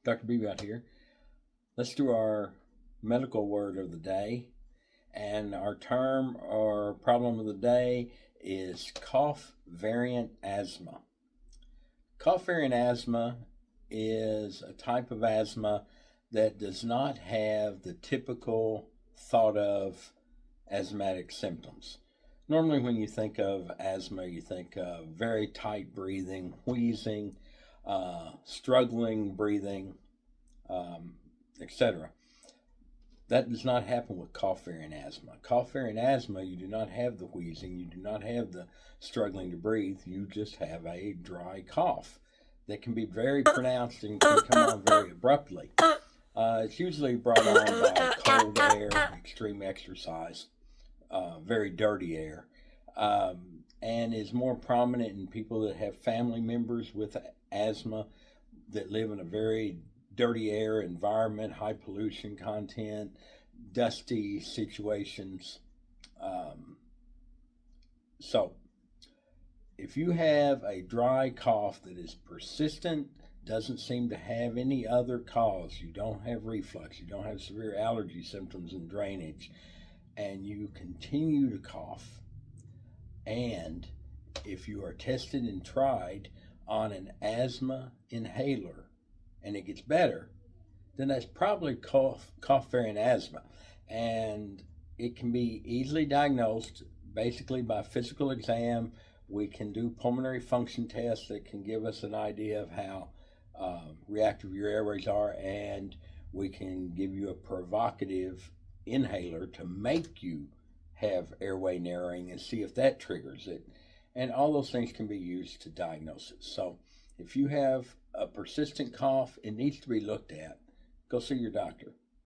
Dr. Beebe here. Let's do our medical word of the day. And our term or problem of the day is cough variant asthma. Cough variant asthma is a type of asthma that does not have the typical thought of asthmatic symptoms. Normally, when you think of asthma, you think of very tight breathing, wheezing, struggling breathing, etc. That does not happen with cough variant asthma. Cough variant asthma, you do not have the wheezing, you do not have the struggling to breathe, you just have a dry cough that can be very pronounced and can come on very abruptly. It's usually brought on by cold air, extreme exercise, very dirty air, and is more prominent in people that have family members with asthma that live in a very dirty air environment, high pollution content, dusty situations. So, if you have a dry cough that is persistent, doesn't seem to have any other cause, you don't have reflux, you don't have severe allergy symptoms and drainage, and you continue to cough, and if you are tested and tried on an asthma inhaler and it gets better, then that's probably cough variant asthma. And it can be easily diagnosed basically by physical exam. We can do pulmonary function tests that can give us an idea of how reactive your airways are, and we can give you a provocative inhaler to make you have airway narrowing and see if that triggers it. And all those things can be used to diagnose it. So if you have a persistent cough, it needs to be looked at. Go see your doctor.